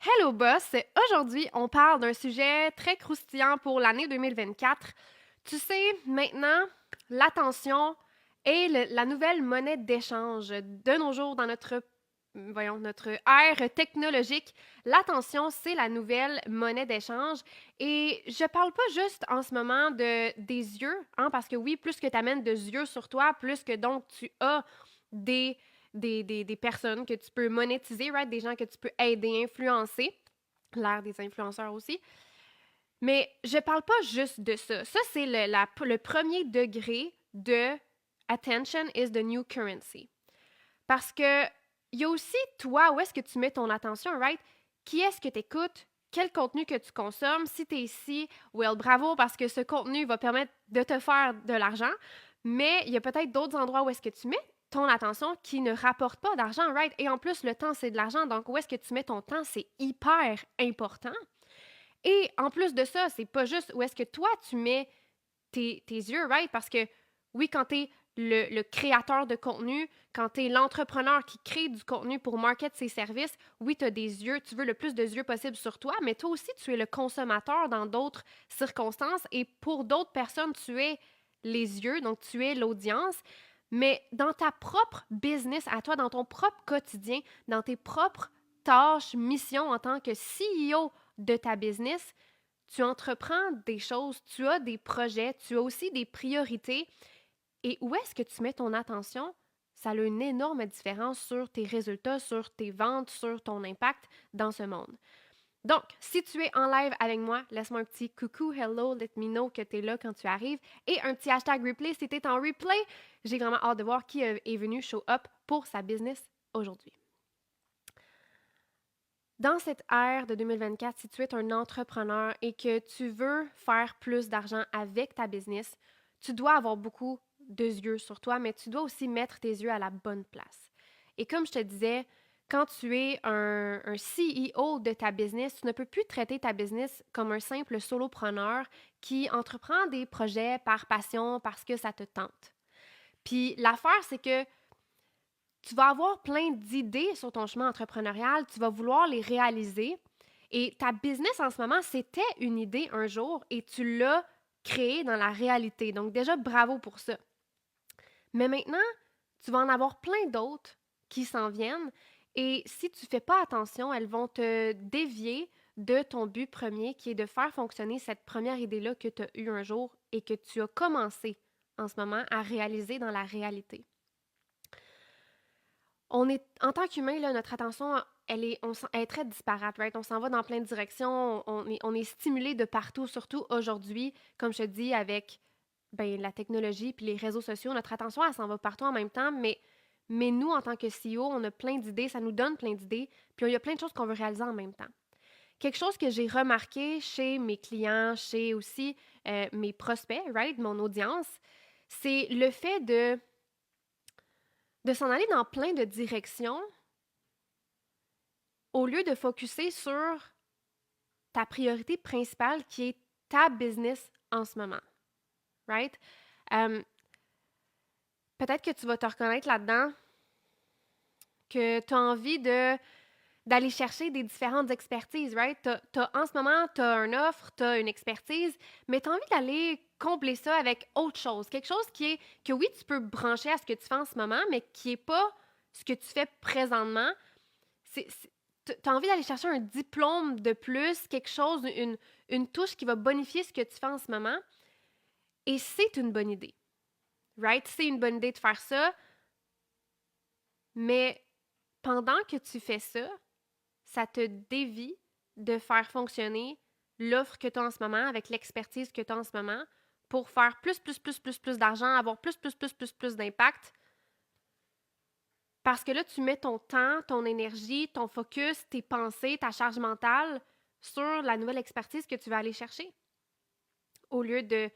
Hello boss! Aujourd'hui, on parle d'un sujet très croustillant pour l'année 2024. Tu sais, maintenant, l'attention est la nouvelle monnaie d'échange de nos jours dans notre ère technologique. L'attention, c'est la nouvelle monnaie d'échange. Et je parle pas juste en ce moment des yeux, hein, parce que oui, plus que tu amènes de yeux sur toi, plus que donc tu as des des personnes que tu peux monétiser, right? Des gens que tu peux aider, influencer. L'ère des influenceurs aussi. Mais je parle pas juste de ça. Ça, c'est le premier degré de attention is the new currency. Parce que il y a aussi toi, où est-ce que tu mets ton attention, right? Qui est-ce que tu écoutes? Quel contenu que tu consommes? Si tu es ici, well, bravo, parce que ce contenu va permettre de te faire de l'argent. Mais il y a peut-être d'autres endroits où est-ce que tu mets ton attention qui ne rapportent pas d'argent, right? Et en plus, le temps, c'est de l'argent. Donc, où est-ce que tu mets ton temps? C'est hyper important. Et en plus de ça, c'est pas juste où est-ce que toi, tu mets tes yeux, right? Parce que oui, quand tu es le créateur de contenu, quand tu es l'entrepreneur qui crée du contenu pour market ses services, oui, tu as des yeux, tu veux le plus de yeux possible sur toi, mais toi aussi, tu es le consommateur dans d'autres circonstances et pour d'autres personnes, tu es les yeux, donc tu es l'audience. Mais dans ta propre business, à toi, dans ton propre quotidien, dans tes propres tâches, missions en tant que CEO de ta business, tu entreprends des choses, tu as des projets, tu as aussi des priorités. Et où est-ce que tu mets ton attention? Ça a une énorme différence sur tes résultats, sur tes ventes, sur ton impact dans ce monde. Donc, si tu es en live avec moi, laisse-moi un petit coucou, hello, let me know que tu es là quand tu arrives. Et un petit hashtag replay si tu es en replay. J'ai vraiment hâte de voir qui est venu show up pour sa business aujourd'hui. Dans cette ère de 2024, si tu es un entrepreneur et que tu veux faire plus d'argent avec ta business, tu dois avoir beaucoup de yeux sur toi, mais tu dois aussi mettre tes yeux à la bonne place. Et comme je te disais, quand tu es un CEO de ta business, tu ne peux plus traiter ta business comme un simple solopreneur qui entreprend des projets par passion parce que ça te tente. Puis l'affaire, c'est que tu vas avoir plein d'idées sur ton chemin entrepreneurial, tu vas vouloir les réaliser. Et ta business en ce moment, c'était une idée un jour et tu l'as créée dans la réalité. Donc déjà, bravo pour ça. Mais maintenant, tu vas en avoir plein d'autres qui s'en viennent et si tu ne fais pas attention, elles vont te dévier de ton but premier qui est de faire fonctionner cette première idée-là que tu as eue un jour et que tu as commencé en ce moment à réaliser dans la réalité. On est, en tant qu'humain, là, notre attention, elle est très disparate, right? On s'en va dans plein de directions, on est stimulé de partout, surtout aujourd'hui, comme je te dis, avec ben, la technologie puis les réseaux sociaux, notre attention, elle s'en va partout en même temps, mais nous, en tant que CEO, on a plein d'idées, ça nous donne plein d'idées, puis il y a plein de choses qu'on veut réaliser en même temps. Quelque chose que j'ai remarqué chez mes clients, chez aussi mes prospects, right, mon audience, c'est le fait de s'en aller dans plein de directions au lieu de focuser sur ta priorité principale qui est ta business en ce moment, right? Euh, Peut-être que tu vas te reconnaître là-dedans, que tu as envie d'aller chercher des différentes expertises, right? En ce moment, tu as une offre, tu as une expertise, mais tu as envie d'aller combler ça avec autre chose. Quelque chose que oui, tu peux brancher à ce que tu fais en ce moment, mais qui n'est pas ce que tu fais présentement. Tu as envie d'aller chercher un diplôme de plus, quelque chose, une touche qui va bonifier ce que tu fais en ce moment. Et c'est une bonne idée, right? C'est une bonne idée de faire ça, mais pendant que tu fais ça, ça te dévie de faire fonctionner l'offre que tu as en ce moment avec l'expertise que tu as en ce moment pour faire plus d'argent, avoir plus d'impact. Parce que là, tu mets ton temps, ton énergie, ton focus, tes pensées, ta charge mentale sur la nouvelle expertise que tu vas aller chercher. Au lieu de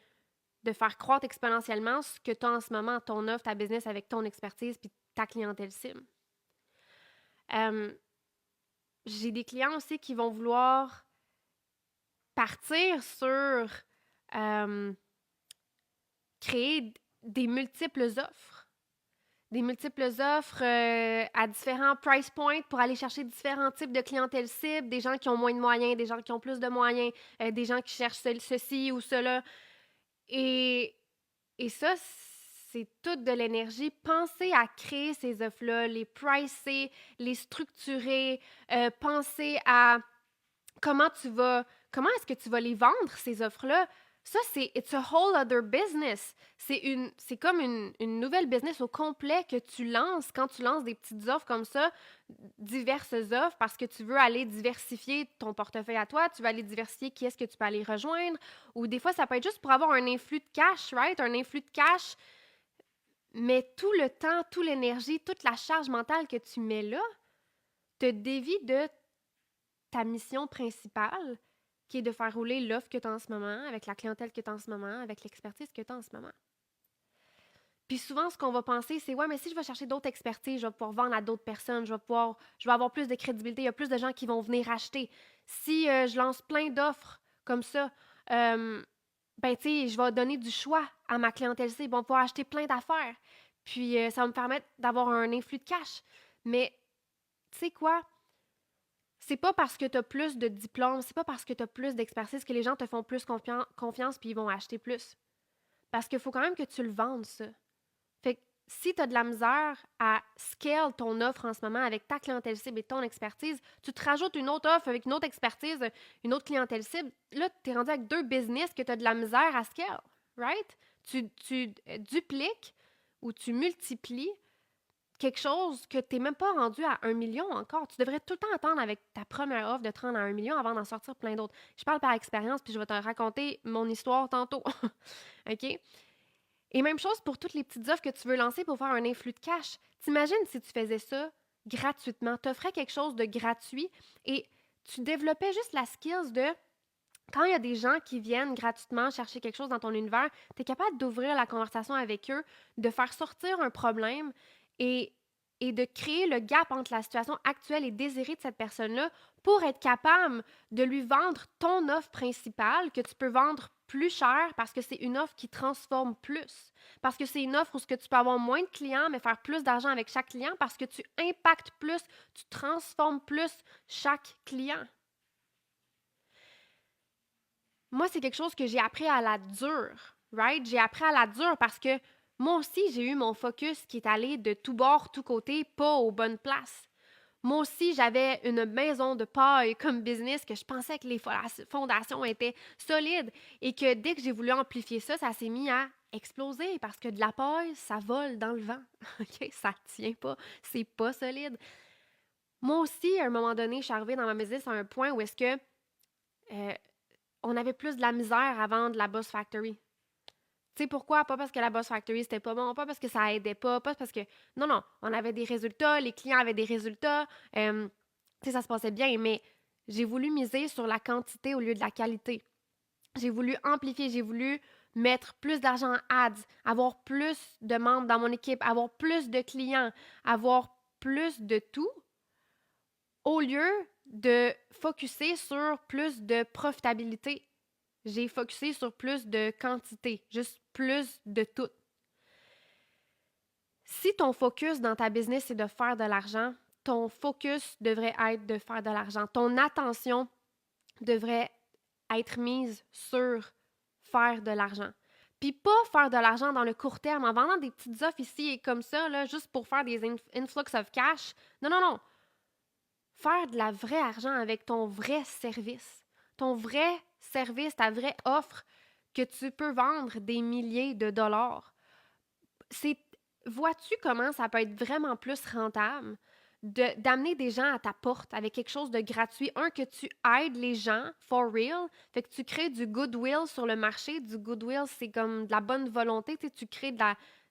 faire croître exponentiellement ce que tu as en ce moment, ton offre, ta business avec ton expertise puis ta clientèle cible. Euh, j'ai des clients aussi qui vont vouloir partir sur euh, créer des multiples offres, des multiples offres à différents price points pour aller chercher différents types de clientèle cible, des gens qui ont moins de moyens, des gens qui ont plus de moyens, des gens qui cherchent ceci ou cela. Et, et ça, c'est toute de l'énergie. Pensez à créer ces offres-là, les pricer, les structurer, penser à comment est-ce que tu vas les vendre, ces offres-là? Ça, it's a whole other business. C'est comme une nouvelle business au complet que tu lances quand tu lances des petites offres comme ça, diverses offres, parce que tu veux aller diversifier ton portefeuille à toi, tu veux aller diversifier qui est-ce que tu peux aller rejoindre, ou des fois, ça peut être juste pour avoir un influx de cash, right? Un influx de cash, mais tout le temps, toute l'énergie, toute la charge mentale que tu mets là te dévie de ta mission principale, qui est de faire rouler l'offre que tu as en ce moment, avec la clientèle que tu as en ce moment, avec l'expertise que tu as en ce moment. Puis souvent, ce qu'on va penser, c'est « Ouais, mais si je vais chercher d'autres expertises, je vais pouvoir vendre à d'autres personnes, je vais avoir plus de crédibilité, il y a plus de gens qui vont venir acheter. Si je lance plein d'offres comme ça, ben, tu sais, je vais donner du choix à ma clientèle, ils vont pouvoir acheter plein d'affaires. Puis ça va me permettre d'avoir un influx de cash. » Mais, tu sais quoi? C'est pas parce que tu as plus de diplômes, c'est pas parce que tu as plus d'expertise que les gens te font plus confiance puis ils vont acheter plus. Parce qu'il faut quand même que tu le vendes, ça. Fait que si tu as de la misère à scale ton offre en ce moment avec ta clientèle cible et ton expertise, tu te rajoutes une autre offre avec une autre expertise, une autre clientèle cible. Là, tu es rendu avec 2 business que tu as de la misère à scale, right? Tu dupliques ou tu multiplies quelque chose que tu n'es même pas rendu à 1 million encore. Tu devrais tout le temps attendre avec ta première offre de te rendre à 1 million avant d'en sortir plein d'autres. Je parle par expérience, puis je vais te raconter mon histoire tantôt. OK? Et même chose pour toutes les petites offres que tu veux lancer pour faire un influx de cash. T'imagines si tu faisais ça gratuitement, tu offrais quelque chose de gratuit et tu développais juste la skills de quand il y a des gens qui viennent gratuitement chercher quelque chose dans ton univers, tu es capable d'ouvrir la conversation avec eux, de faire sortir un problème et, et de créer le gap entre la situation actuelle et désirée de cette personne-là pour être capable de lui vendre ton offre principale que tu peux vendre plus cher parce que c'est une offre qui transforme plus. Parce que c'est une offre où ce que tu peux avoir moins de clients mais faire plus d'argent avec chaque client parce que tu impactes plus, tu transformes plus chaque client. Moi, c'est quelque chose que j'ai appris à la dure, right? J'ai appris à la dure parce que moi aussi, j'ai eu mon focus qui est allé de tout bord, tout côté, pas aux bonnes places. Moi aussi, j'avais une maison de paille comme business que je pensais que les fondations étaient solides et que dès que j'ai voulu amplifier ça, ça s'est mis à exploser parce que de la paille, ça vole dans le vent. OK? Ça tient pas. C'est pas solide. Moi aussi, à un moment donné, je suis arrivée dans ma business à un point où est-ce que euh, on avait plus de la misère à vendre la Boss Factory. Tu sais pourquoi? Pas parce que la Boss Factory, c'était pas bon, pas parce que ça aidait pas parce que... Non, non, on avait des résultats, les clients avaient des résultats, tu sais, ça se passait bien, mais j'ai voulu miser sur la quantité au lieu de la qualité. J'ai voulu amplifier, j'ai voulu mettre plus d'argent en ads, avoir plus de membres dans mon équipe, avoir plus de clients, avoir plus de tout, au lieu de focuser sur plus de profitabilité. J'ai focusé sur plus de quantité, juste plus de tout. Si ton focus dans ta business c'est de faire de l'argent, ton focus devrait être de faire de l'argent. Ton attention devrait être mise sur faire de l'argent. Puis pas faire de l'argent dans le court terme en vendant des petites offres ici et comme ça, là, juste pour faire des influx of cash. Non, non, non. Faire de la vraie argent avec ton vrai service. Ton vrai service, ta vraie offre que tu peux vendre des milliers de dollars. Vois-tu comment ça peut être vraiment plus rentable d'amener des gens à ta porte avec quelque chose de gratuit? Un, que tu aides les gens, for real. Fait que tu crées du goodwill sur le marché. Du goodwill, c'est comme de la bonne volonté. Tu crées de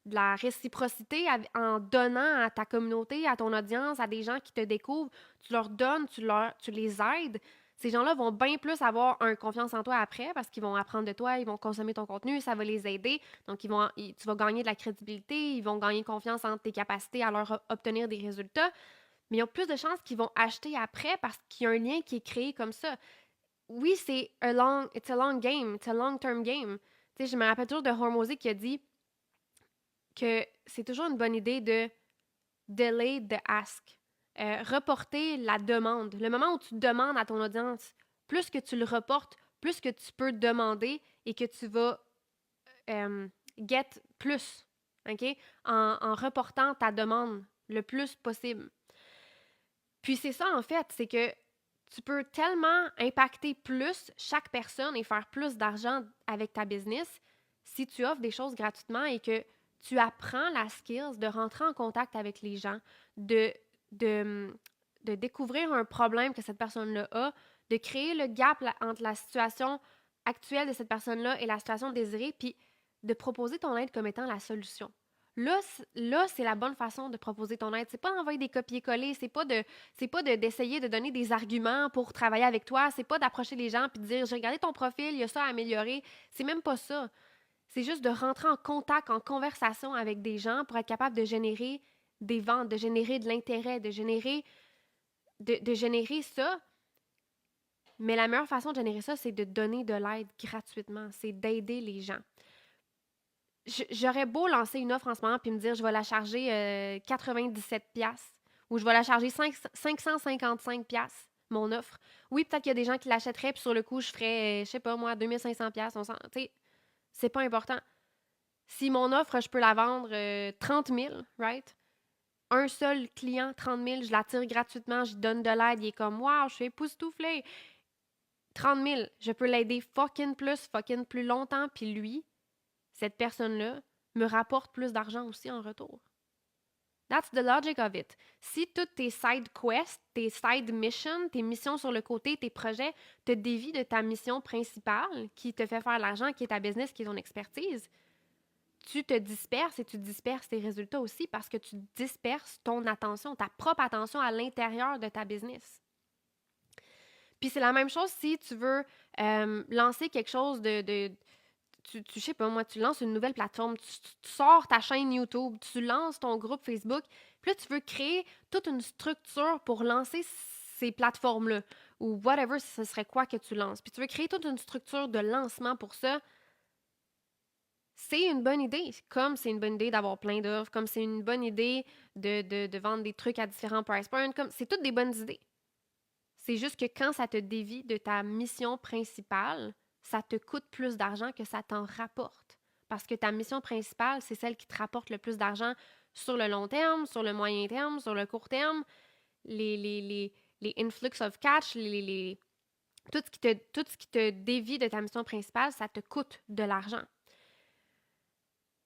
la réciprocité en donnant à ta communauté, à ton audience, à des gens qui te découvrent. Tu leur donnes, tu les aides. Ces gens-là vont bien plus avoir confiance en toi après parce qu'ils vont apprendre de toi, ils vont consommer ton contenu, ça va les aider. Donc, tu vas gagner de la crédibilité, ils vont gagner confiance en tes capacités à leur obtenir des résultats. Mais ils ont plus de chances qu'ils vont acheter après parce qu'il y a un lien qui est créé comme ça. Oui, it's a long game, it's a long-term game. Tu sais, je me rappelle toujours de Hormozy qui a dit que c'est toujours une bonne idée de delay the ask. Reporter la demande. Le moment où tu demandes à ton audience, plus que tu le reportes, plus que tu peux demander et que tu vas get plus, OK? En reportant ta demande le plus possible. Puis c'est ça, en fait, c'est que tu peux tellement impacter plus chaque personne et faire plus d'argent avec ta business si tu offres des choses gratuitement et que tu apprends la skills de rentrer en contact avec les gens, de, de, de découvrir un problème que cette personne-là a, de créer le gap entre la situation actuelle de cette personne-là et la situation désirée, puis de proposer ton aide comme étant la solution. Là, c'est la bonne façon de proposer ton aide. C'est pas d'envoyer des copier-coller, d'essayer de donner des arguments pour travailler avec toi, c'est pas d'approcher les gens puis de dire j'ai regardé ton profil, il y a ça à améliorer. C'est même pas ça. C'est juste de rentrer en contact, en conversation avec des gens pour être capable de générer des ventes, de générer de l'intérêt, de générer ça. Mais la meilleure façon de générer ça, c'est de donner de l'aide gratuitement, c'est d'aider les gens. J'aurais beau lancer une offre en ce moment puis me dire je vais la charger 97$ ou je vais la charger 555$, mon offre. Oui, peut-être qu'il y a des gens qui l'achèteraient puis sur le coup, je ferais, je sais pas moi, 2500$. Tu sais, c'est pas important. Si mon offre, je peux la vendre 30 000, right? Un seul client, 30 000, je la tire gratuitement, je donne de l'aide, il est comme wow, je suis époustouflée. 30 000, je peux l'aider fucking plus longtemps, puis lui, cette personne-là, me rapporte plus d'argent aussi en retour. That's the logic of it. Si toutes tes side quests, tes side missions, tes missions sur le côté, tes projets te dévient de ta mission principale qui te fait faire l'argent, qui est ta business, qui est ton expertise, tu te disperses et tu disperses tes résultats aussi parce que tu disperses ton attention, ta propre attention à l'intérieur de ta business. Puis c'est la même chose si tu veux lancer quelque chose je sais pas moi, tu lances une nouvelle plateforme, tu sors ta chaîne YouTube, tu lances ton groupe Facebook, puis là, tu veux créer toute une structure pour lancer ces plateformes-là, ou whatever, ce serait quoi que tu lances. Puis tu veux créer toute une structure de lancement pour ça, c'est une bonne idée. Comme c'est une bonne idée d'avoir plein d'offres, comme c'est une bonne idée de vendre des trucs à différents price points, comme c'est toutes des bonnes idées. C'est juste que quand ça te dévie de ta mission principale, ça te coûte plus d'argent que ça t'en rapporte. Parce que ta mission principale, c'est celle qui te rapporte le plus d'argent sur le long terme, sur le moyen terme, sur le court terme. Les influx of cash, tout ce qui te dévie de ta mission principale, ça te coûte de l'argent.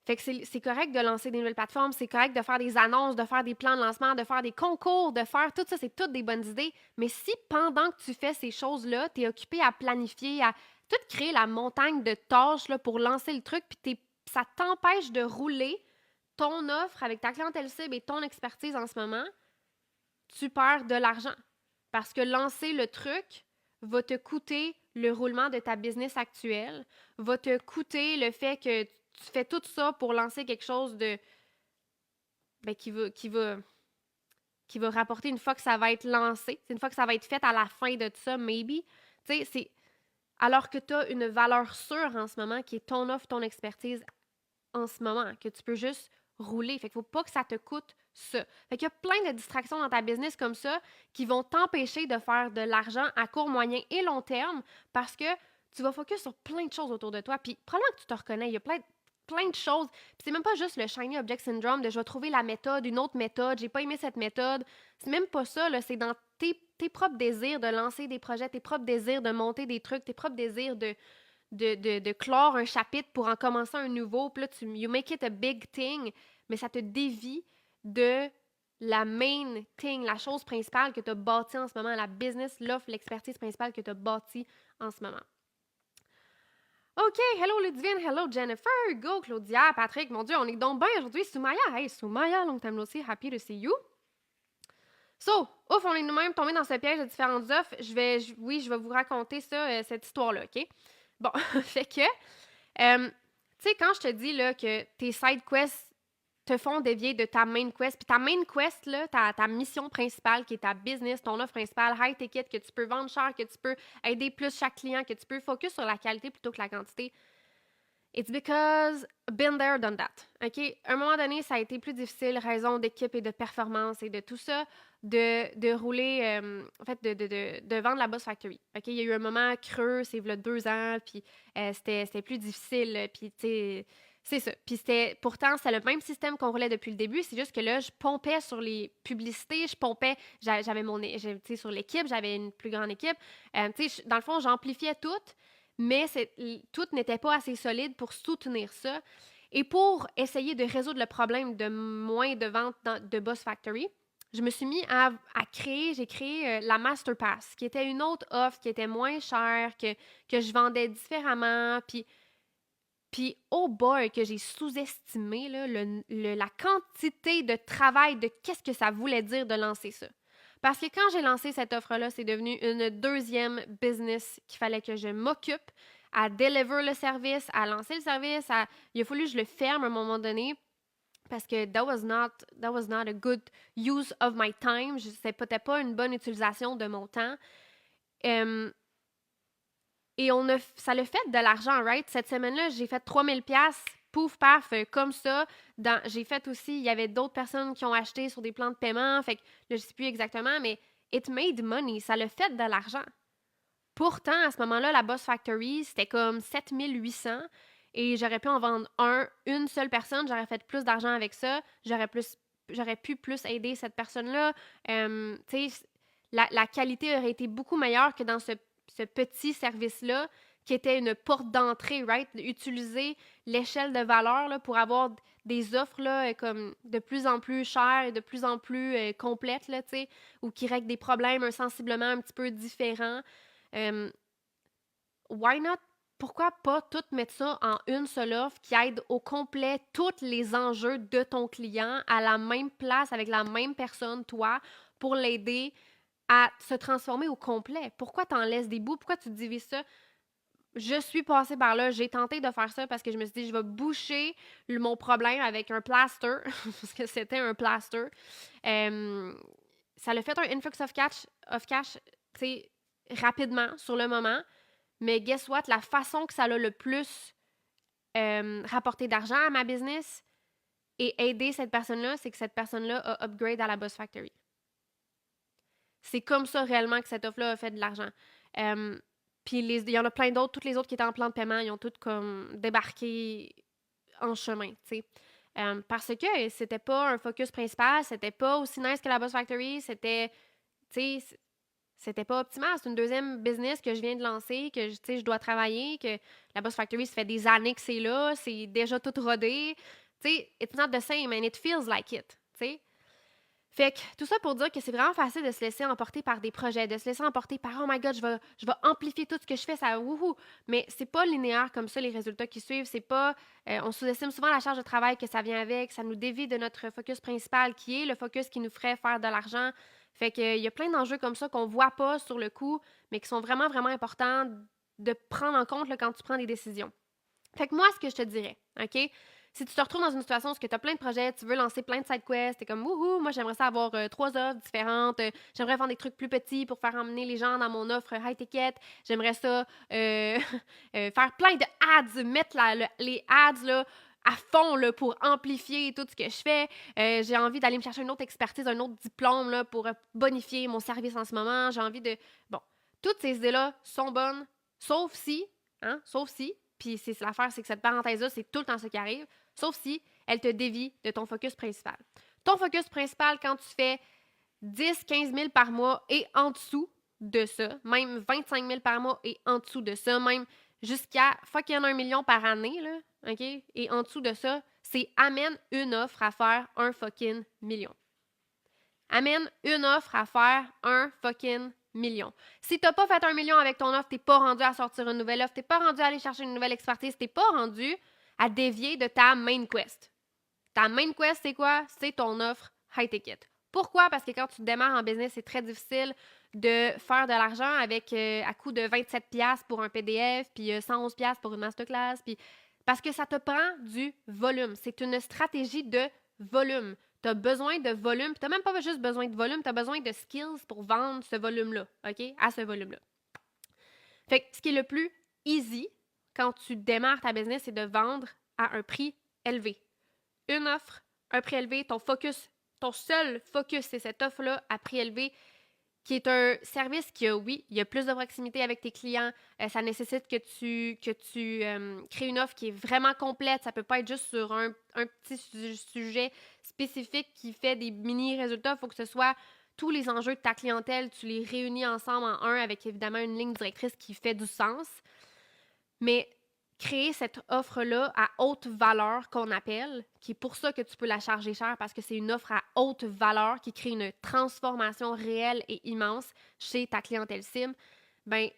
Fait que c'est correct de lancer des nouvelles plateformes, c'est correct de faire des annonces, de faire des plans de lancement, de faire des concours, de faire tout ça, c'est toutes des bonnes idées. Mais si pendant que tu fais ces choses-là, tu es occupé à planifier, à tout créer la montagne de tâches là, pour lancer le truc, puis ça t'empêche de rouler ton offre avec ta clientèle cible et ton expertise en ce moment, tu perds de l'argent. Parce que lancer le truc va te coûter le roulement de ta business actuelle, va te coûter le fait que tu fais tout ça pour lancer quelque chose de qui va rapporter une fois que ça va être lancé. C'est une fois que ça va être fait à la fin de tout ça, maybe. Tu sais, c'est alors que tu as une valeur sûre en ce moment qui est ton offre, ton expertise en ce moment, que tu peux juste rouler. Fait qu'il faut pas que ça te coûte ça. Fait qu'il y a plein de distractions dans ta business comme ça qui vont t'empêcher de faire de l'argent à court, moyen et long terme parce que tu vas focus sur plein de choses autour de toi. Puis probablement que tu te reconnais, il y a plein de choses. Puis c'est même pas juste le shiny object syndrome de je vais trouver la méthode, une autre méthode, j'ai pas aimé cette méthode. C'est même pas ça, là. C'est dans tes propres désirs de lancer des projets, tes propres désirs de monter des trucs, tes propres désirs de clore un chapitre pour en commencer un nouveau. Puis là, you make it a big thing, mais ça te dévie de la main thing, la chose principale que tu as bâtie en ce moment, la business, l'offre, l'expertise principale que tu as bâtie en ce moment. OK, hello Ludivine, hello Jennifer, go Claudia, Patrick, mon Dieu, on est donc bien aujourd'hui. Soumaya, hey Soumaya, long time no see, happy to see you. So, ouf, on est nous-mêmes tombés dans ce piège de différentes offres. Je vais vous raconter ça, cette histoire-là, OK? Bon, fait que, tu sais, quand je te dis là, que tes side quests te font dévier de ta main quest, puis ta main quest, là, ta mission principale qui est ta business, ton offre principale, high ticket, que tu peux vendre cher, que tu peux aider plus chaque client, que tu peux focus sur la qualité plutôt que la quantité, It's because been there, done that. OK? À un moment donné, ça a été plus difficile, raison d'équipe et de performance et de tout ça, de rouler, en fait, de vendre la Boss Factory. OK? Il y a eu un moment creux, c'est il y a 2 ans, puis c'était plus difficile, puis tu sais, c'est ça. Puis pourtant, c'est le même système qu'on roulait depuis le début, c'est juste que là, je pompais sur les publicités, je pompais, j'avais tu sais, sur l'équipe, j'avais une plus grande équipe. Tu sais, dans le fond, j'amplifiais tout, mais tout n'était pas assez solide pour soutenir ça. Et pour essayer de résoudre le problème de moins de ventes de Boss Factory, je me suis mis à j'ai créé la Master Pass, qui était une autre offre qui était moins chère, que je vendais différemment, puis oh boy, que j'ai sous-estimé là, la quantité de travail, de qu'est-ce que ça voulait dire de lancer ça. Parce que quand j'ai lancé cette offre-là, c'est devenu une deuxième business qu'il fallait que je m'occupe à deliver le service, à lancer le service. Il a fallu que je le ferme à un moment donné parce que that was not a good use of my time. C'était peut-être pas une bonne utilisation de mon temps. Et ça l'a fait de l'argent, right? Cette semaine-là, j'ai fait 3000$, pouf, paf, comme ça. J'ai fait aussi, il y avait d'autres personnes qui ont acheté sur des plans de paiement, fait que là, je sais plus exactement, mais it made money, ça l'a fait de l'argent. Pourtant, à ce moment-là, la Boss Factory, c'était comme 7800 et j'aurais pu en vendre une seule personne, j'aurais fait plus d'argent avec ça, j'aurais pu plus aider cette personne-là. Tu sais, la qualité aurait été beaucoup meilleure que dans ce petit service-là, qui était une porte d'entrée, right? Utiliser l'échelle de valeur là, pour avoir des offres là, comme de plus en plus chères et de plus en plus complètes, là, ou qui règlent des problèmes sensiblement un petit peu différents. Why not? Pourquoi pas tout mettre ça en une seule offre qui aide au complet tous les enjeux de ton client à la même place, avec la même personne, toi, pour l'aider à se transformer au complet? Pourquoi t'en laisses des bouts? Pourquoi tu divises ça? Je suis passée par là, j'ai tenté de faire ça parce que je me suis dit, je vais boucher mon problème avec un plaster, parce que c'était un plaster. Ça l'a fait un influx of cash, tu sais, rapidement, sur le moment. Mais guess what? La façon que ça l'a le plus rapporté d'argent à ma business et aider cette personne-là, c'est que cette personne-là a upgrade à la Boss Factory. C'est comme ça réellement que cette offre-là a fait de l'argent. Puis il y en a plein d'autres, toutes les autres qui étaient en plan de paiement, ils ont toutes comme débarqué en chemin, tu sais. Parce que c'était pas un focus principal, c'était pas aussi nice que la Boss Factory, c'était, tu sais, c'était pas optimal. C'est une deuxième business que je viens de lancer, que je dois travailler, que la Boss Factory, ça fait des années que c'est là, c'est déjà tout rodé. Tu sais, it's not the same and it feels like it, tu sais. Fait que tout ça pour dire que c'est vraiment facile de se laisser emporter par des projets, de se laisser emporter par oh my god, je vais amplifier tout ce que je fais, ça wouhou. Mais c'est pas linéaire comme ça les résultats qui suivent, c'est pas on sous-estime souvent la charge de travail que ça vient avec, ça nous dévie de notre focus principal qui est le focus qui nous ferait faire de l'argent. Fait que il y a plein d'enjeux comme ça qu'on voit pas sur le coup, mais qui sont vraiment vraiment importants de prendre en compte là, quand tu prends des décisions. Fait que moi ce que je te dirais, OK? Si tu te retrouves dans une situation où tu as plein de projets, tu veux lancer plein de side quests, t'es comme wouhou, moi j'aimerais ça avoir 3 offres différentes, j'aimerais faire des trucs plus petits pour faire emmener les gens dans mon offre high ticket, j'aimerais ça faire plein de ads, mettre les ads là, à fond là, pour amplifier tout ce que je fais. J'ai envie d'aller me chercher une autre expertise, un autre diplôme là, pour bonifier mon service en ce moment. J'ai envie de... Bon, toutes ces idées-là sont bonnes, sauf si, puis c'est l'affaire, c'est que cette parenthèse-là, c'est tout le temps ce qui arrive, sauf si elle te dévie de ton focus principal. Ton focus principal, quand tu fais 10-15 000 par mois et en dessous de ça, même 25 000 par mois et en dessous de ça, même jusqu'à fucking 1 million par année, là, OK? Et en dessous de ça, c'est amène une offre à faire un fucking million. Amène une offre à faire un fucking million. Si t'as pas fait 1 million avec ton offre, t'es pas rendu à sortir une nouvelle offre, t'es pas rendu à aller chercher une nouvelle expertise, t'es pas rendu à dévier de ta main quest. Ta main quest, c'est quoi? C'est ton offre high ticket. Pourquoi? Parce que quand tu démarres en business, c'est très difficile de faire de l'argent avec à coût de 27$ pour un PDF, puis 111$ pour une masterclass, puis parce que ça te prend du volume. C'est une stratégie de volume. Tu as besoin de volume, puis tu n'as même pas juste besoin de volume, tu as besoin de skills pour vendre ce volume-là, OK? À ce volume-là. Fait que ce qui est le plus easy, quand tu démarres ta business, c'est de vendre à un prix élevé. Une offre, un prix élevé, ton seul focus, c'est cette offre-là à prix élevé, qui est un service qui a, oui, il y a plus de proximité avec tes clients. Ça nécessite que tu crées une offre qui est vraiment complète. Ça peut pas être juste sur un petit sujet spécifique qui fait des mini-résultats. Il faut que ce soit tous les enjeux de ta clientèle, tu les réunis ensemble en un avec évidemment une ligne directrice qui fait du sens. Mais créer cette offre-là à haute valeur qu'on appelle, qui est pour ça que tu peux la charger cher parce que c'est une offre à haute valeur qui crée une transformation réelle et immense chez ta clientèle cible, ben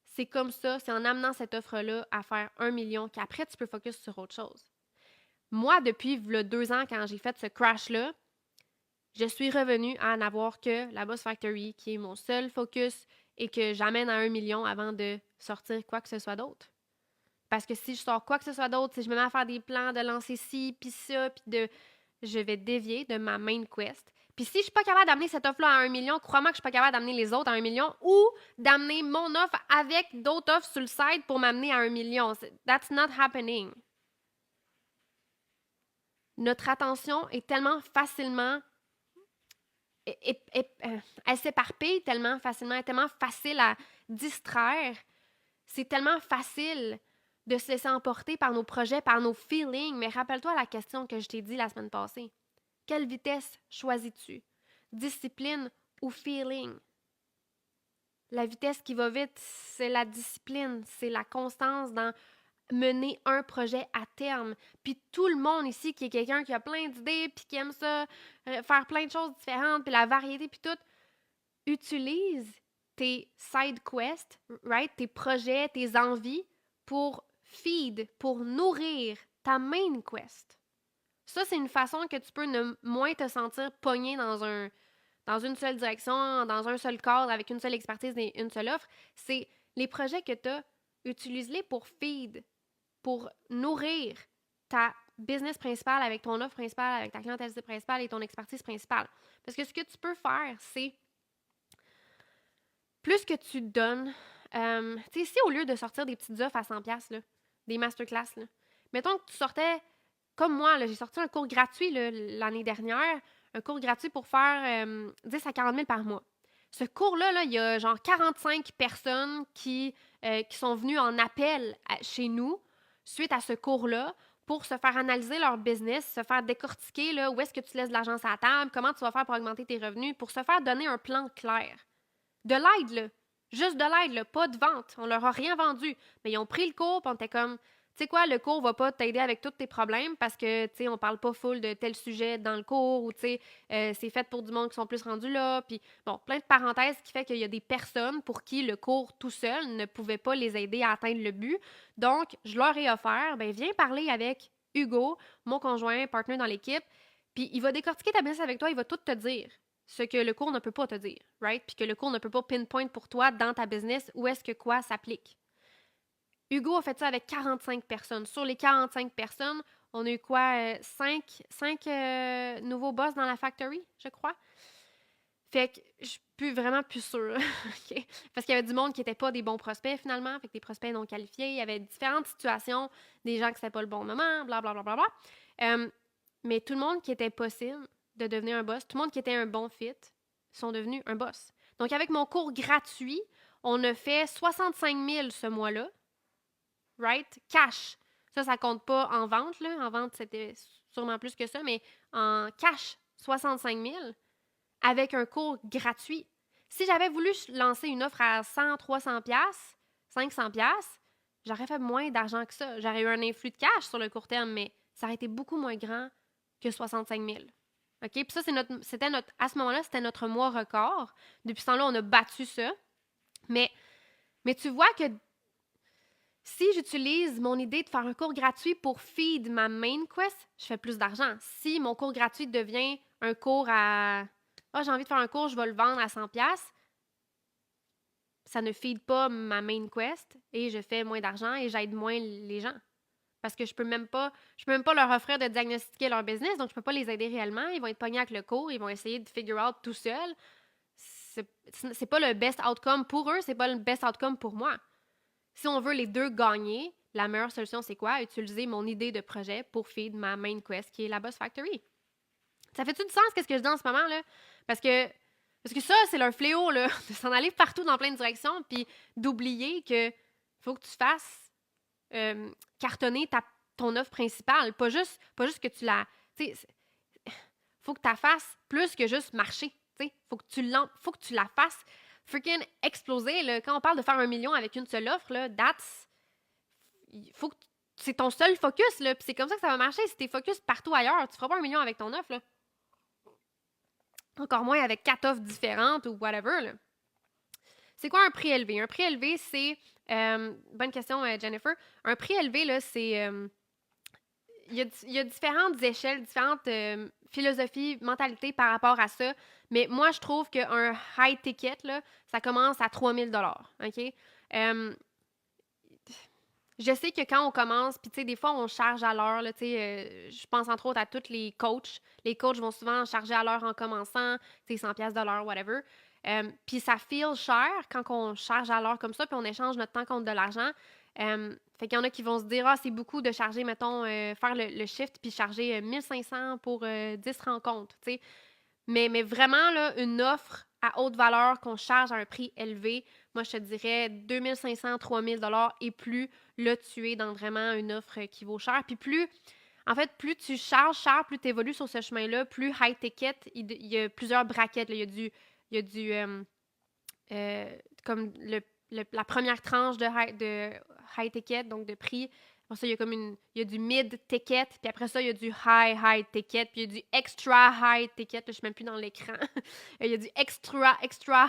c'est comme ça, c'est en amenant cette offre-là à faire 1 million qu'après tu peux focus sur autre chose. Moi, depuis le 2 ans, quand j'ai fait ce crash-là, je suis revenue à n'avoir que la Boss Factory, qui est mon seul focus et que j'amène à 1 million avant de sortir quoi que ce soit d'autre. Parce que si je sors quoi que ce soit d'autre, si je me mets à faire des plans de lancer ci, puis ça, je vais dévier de ma main quest. Puis si je suis pas capable d'amener cette offre-là à 1 million, crois-moi que je suis pas capable d'amener les autres à 1 million ou d'amener mon offre avec d'autres offres sur le site pour m'amener à 1 million. That's not happening. Notre attention est tellement facilement... Elle s'éparpille tellement facilement, elle est tellement facile à distraire. C'est tellement facile de se laisser emporter par nos projets, par nos feelings. Mais rappelle-toi la question que je t'ai dit la semaine passée. Quelle vitesse choisis-tu? Discipline ou feeling? La vitesse qui va vite, c'est la discipline, c'est la constance dans mener un projet à terme. Puis tout le monde ici qui est quelqu'un qui a plein d'idées, puis qui aime ça, faire plein de choses différentes, puis la variété, puis tout, utilise tes side quests, right? Tes projets, tes envies pour feed, pour nourrir ta main quest. Ça, c'est une façon que tu peux ne moins te sentir pogné dans une seule direction, dans un seul cadre, avec une seule expertise et une seule offre. C'est les projets que tu as, utilise-les pour feed, pour nourrir ta business principale avec ton offre principale, avec ta clientèle principale et ton expertise principale. Parce que ce que tu peux faire, c'est plus que tu donnes, tu sais, si au lieu de sortir des petites offres à 100$, là, des masterclass, là, mettons que tu sortais, comme moi, là, j'ai sorti un cours gratuit là, l'année dernière, un cours gratuit pour faire 10 à 40 000 par mois. Ce cours-là, là, il y a genre 45 personnes qui sont venues en appel chez nous suite à ce cours-là pour se faire analyser leur business, se faire décortiquer là, où est-ce que tu laisses de l'argent à la table, comment tu vas faire pour augmenter tes revenus, pour se faire donner un plan clair. De l'aide, là. Juste de l'aide, là. Pas de vente. On leur a rien vendu. Mais ils ont pris le cours, puis on était comme, tu sais quoi, le cours va pas t'aider avec tous tes problèmes parce que, tu sais, on parle pas full de tel sujet dans le cours ou, tu sais, c'est fait pour du monde qui sont plus rendus là. Puis, bon, plein de parenthèses qui fait qu'il y a des personnes pour qui le cours tout seul ne pouvait pas les aider à atteindre le but. Donc, je leur ai offert, ben viens parler avec Hugo, mon conjoint, partenaire dans l'équipe, puis il va décortiquer ta business avec toi, il va tout te dire ce que le cours ne peut pas te dire, right? Puis que le cours ne peut pas pinpoint pour toi dans ta business où est-ce que quoi s'applique. Hugo a fait ça avec 45 personnes. Sur les 45 personnes, on a eu quoi? 5 nouveaux boss dans la factory, je crois. Fait que je suis vraiment plus sûre. Okay? Parce qu'il y avait du monde qui n'était pas des bons prospects finalement, fait que des prospects non qualifiés. Il y avait différentes situations, des gens qui c'était pas le bon moment, blablabla. Bla, bla, bla. Mais tout le monde qui était possible de devenir un boss, tout le monde qui était un bon fit, sont devenus un boss. Donc, avec mon cours gratuit, on a fait 65 000 ce mois-là, right? Cash. Ça compte pas en vente, là. En vente, c'était sûrement plus que ça, mais en cash, 65 000 avec un cours gratuit. Si j'avais voulu lancer une offre à 100, 300 pièces, 500 pièces, j'aurais fait moins d'argent que ça. J'aurais eu un influx de cash sur le court terme, mais ça aurait été beaucoup moins grand que 65 000. OK? Puis ça, à ce moment-là, c'était notre mois record. Depuis ce temps-là, on a battu ça. Mais tu vois que si j'utilise mon idée de faire un cours gratuit pour feed ma main quest, je fais plus d'argent. Si mon cours gratuit devient un cours à... j'ai envie de faire un cours, je vais le vendre à 100$, ça ne feed pas ma main quest et je fais moins d'argent et j'aide moins les gens. Parce que je peux même pas leur offrir de diagnostiquer leur business, donc je peux pas les aider réellement. Ils vont être pognés avec le cours, ils vont essayer de figure out tout seuls. C'est pas le best outcome pour eux, c'est pas le best outcome pour moi. Si on veut les deux gagner, la meilleure solution, c'est quoi? Utiliser mon idée de projet pour feed ma main quest, qui est la Boss Factory. Ça fait-tu du sens, qu'est-ce que je dis en ce moment, là? Parce que ça, c'est leur fléau, là, de s'en aller partout dans plein de directions, puis d'oublier que faut que tu fasses cartonner ton offre principale. Pas juste que tu la... Tu sais, faut que tu la fasses plus que juste marcher. Tu sais, faut que tu la fasses freaking exploser. Là. Quand on parle de faire 1 million avec une seule offre, là, faut que c'est ton seul focus, là, puis c'est comme ça que ça va marcher. Si t'es focus partout ailleurs, tu feras pas 1 million avec ton offre, là. Encore moins avec 4 offres différentes ou whatever, là. C'est quoi un prix élevé? Un prix élevé, c'est... bonne question, Jennifer. Un prix élevé, là, c'est... il y a différentes échelles, différentes philosophies, mentalités par rapport à ça. Mais moi, je trouve qu'un high ticket, là, ça commence à 3 000 OK? Je sais que quand on commence, puis tu sais, des fois, on charge à l'heure, tu sais, je pense entre autres à tous les coachs. Les coachs vont souvent charger à l'heure en commençant, tu sais, 100 pièces de l'heure, whatever. Puis ça feel cher quand on charge à l'heure comme ça, puis on échange notre temps contre de l'argent. Fait qu'il y en a qui vont se dire, ah, c'est beaucoup de charger, mettons, faire le shift, puis charger 1500 pour 10 rencontres, tu sais. Mais vraiment, là, une offre à haute valeur qu'on charge à un prix élevé, moi, je te dirais 2500, 3000 et plus, là, tu es dans vraiment une offre qui vaut cher. Puis plus tu charges cher, plus tu évolues sur ce chemin-là, plus high ticket, il y a plusieurs brackets. Là. Il y a du comme la première tranche de high ticket, donc de prix. Après ça, il y a du mid ticket, puis après ça, il y a du high ticket, puis il y a du extra high ticket. Là, je suis même plus dans l'écran. Il y a du extra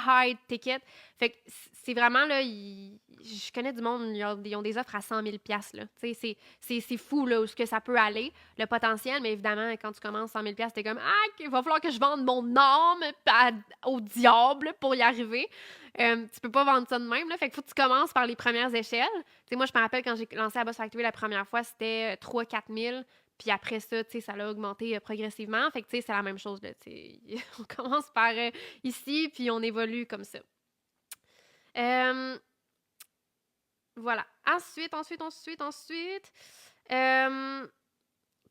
high ticket. Fait que c'est vraiment, là, je connais du monde, ils ont des offres à 100 000 là. Tu sais, c'est fou, là, où ce que ça peut aller, le potentiel, mais évidemment, quand tu commences 100 000 t'es comme, ah, il va falloir que je vende mon âme au diable pour y arriver. Tu peux pas vendre ça de même, là. Fait qu'il faut que tu commences par les premières échelles. Tu sais, moi, je me rappelle quand j'ai lancé la Boss Factory la première fois, c'était 3-4 000. Puis après ça, tu sais, ça l'a augmenté progressivement. Fait que, tu sais, c'est la même chose, là. On commence par ici, puis on évolue comme ça. Voilà. Ensuite,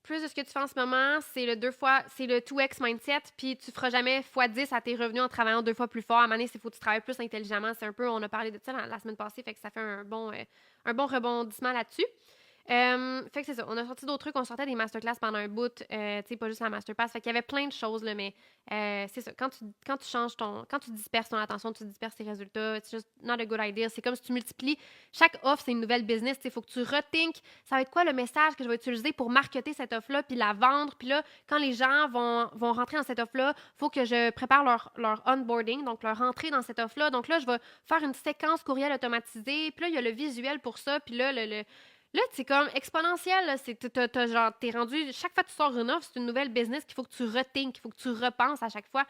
plus de ce que tu fais en ce moment, c'est le 2x mindset, puis tu feras jamais x10 à tes revenus en travaillant 2 fois plus fort. À un moment donné, il faut que tu travailles plus intelligemment. C'est un peu, on a parlé de ça la semaine passée, fait que ça fait un bon rebondissement là-dessus. Fait que c'est ça, on a sorti d'autres trucs, on sortait des masterclass pendant un bout, tu sais, pas juste la masterclass, fait qu'il y avait plein de choses, là, mais c'est ça, quand tu disperses ton attention, tu disperses tes résultats, it's just not a good idea, c'est comme si tu multiplies, chaque offre, c'est une nouvelle business, tu sais, faut que tu rethink, ça va être quoi le message que je vais utiliser pour marketer cette offre-là, puis la vendre, puis là, quand les gens vont rentrer dans cette offre-là, faut que je prépare leur onboarding, donc leur entrée dans cette offre-là, donc là, je vais faire une séquence courriel automatisée, puis là, il y a le visuel pour ça, puis là, là, c'est comme exponentiel. Là. T'es rendu. Chaque fois que tu sors une offre, c'est une nouvelle business qu'il faut que tu rethinks, qu'il faut que tu repenses à chaque fois.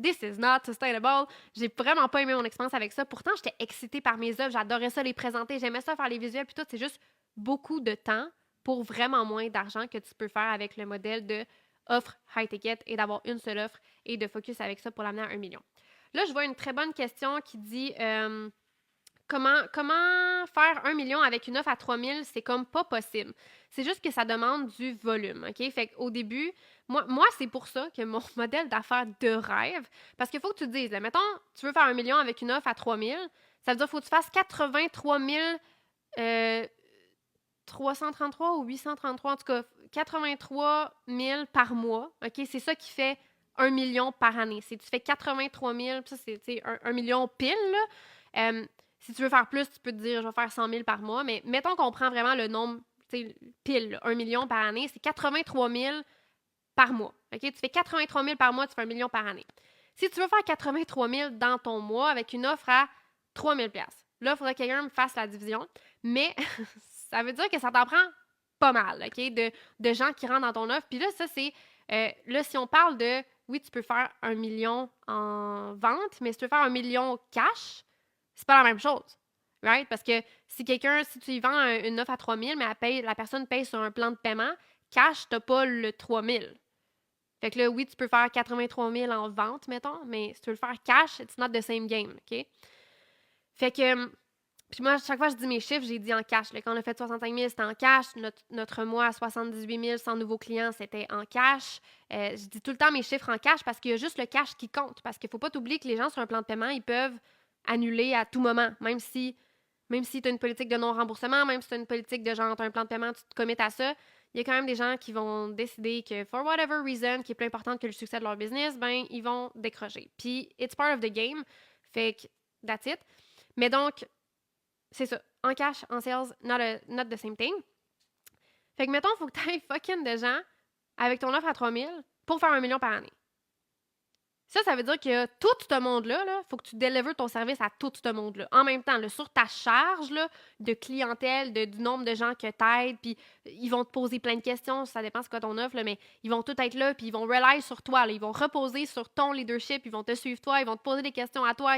This is not sustainable. J'ai vraiment pas aimé mon expérience avec ça. Pourtant, j'étais excitée par mes œuvres. J'adorais ça les présenter. J'aimais ça faire les visuels. Puis tout, c'est juste beaucoup de temps pour vraiment moins d'argent que tu peux faire avec le modèle de offre high ticket et d'avoir une seule offre et de focus avec ça pour l'amener à 1 million. Là, je vois une très bonne question qui dit... Comment faire 1 million avec une offre à 3 000, c'est comme pas possible. C'est juste que ça demande du volume, OK? Fait qu'au début, moi c'est pour ça que mon modèle d'affaires de rêve, parce qu'il faut que tu te dises, là, mettons, tu veux faire 1 million avec une offre à 3 000, ça veut dire qu'il faut que tu fasses 83 333 ou 833, en tout cas, 83 000 par mois, OK? C'est ça qui fait 1 million par année. Si tu fais 83 000, ça, c'est 1 million pile, là. Si tu veux faire plus, tu peux te dire, je vais faire 100 000 par mois. Mais mettons qu'on prend vraiment le nombre, pile, là, 1 million par année, c'est 83 000 par mois. OK? Tu fais 83 000 par mois, tu fais 1 million par année. Si tu veux faire 83 000 dans ton mois avec une offre à 3 000 là, il faudrait que quelqu'un me fasse la division. Mais ça veut dire que ça t'en prend pas mal, OK? De gens qui rentrent dans ton offre. Puis là, ça, c'est... là, si on parle de... Oui, tu peux faire 1 million en vente, mais si tu veux faire 1 million cash... c'est pas la même chose, right? Parce que si tu y vends une offre à 3 000, mais la personne paye sur un plan de paiement, cash, t'as pas le 3 000. Fait que là, oui, tu peux faire 83 000 en vente, mettons, mais si tu veux le faire cash, it's not the same game, OK? Fait que Puis moi, à chaque fois que je dis mes chiffres, j'ai dit en cash. Là, quand on a fait 65 000, c'était en cash. Notre mois à 78 000, 100 nouveaux clients, c'était en cash. Je dis tout le temps mes chiffres en cash parce qu'il y a juste le cash qui compte. Parce qu'il ne faut pas t'oublier que les gens sur un plan de paiement, ils peuvent annuler à tout moment. Même si tu as une politique de non-remboursement, même si tu as une politique de genre, tu as un plan de paiement, tu te commets à ça, il y a quand même des gens qui vont décider que, for whatever reason, qui est plus importante que le succès de leur business, ben, ils vont décrocher. Puis, it's part of the game. Fait que, that's it. Mais donc, c'est ça. En cash, en sales, not the same thing. Fait que, mettons, il faut que tu ailles fucking de gens avec ton offre à 3000 pour faire 1 million par année. Ça veut dire que tout ce monde-là, il faut que tu délivres ton service à tout ce monde-là. En même temps, là, sur ta charge là, de clientèle, du nombre de gens que t'aides, puis ils vont te poser plein de questions, ça dépend c'est quoi ton offre, là, mais ils vont tout être là, puis ils vont rely sur toi, là, ils vont reposer sur ton leadership, ils vont te suivre toi, ils vont te poser des questions à toi,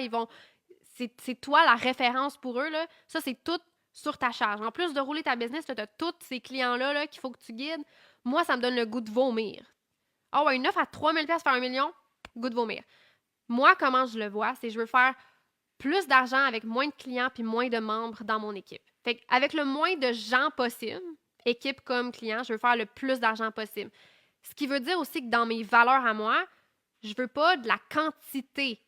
c'est toi la référence pour eux, là. Ça, c'est tout sur ta charge. En plus de rouler ta business, tu as tous ces clients-là là, qu'il faut que tu guides. Moi, ça me donne le goût de vomir. Ah ouais, une offre à 3000$ faire 1 million, goût de vomir. Moi, comment je le vois, c'est que je veux faire plus d'argent avec moins de clients puis moins de membres dans mon équipe. Fait qu'avec le moins de gens possible, équipe comme client, je veux faire le plus d'argent possible. Ce qui veut dire aussi que dans mes valeurs à moi, je veux pas de la quantité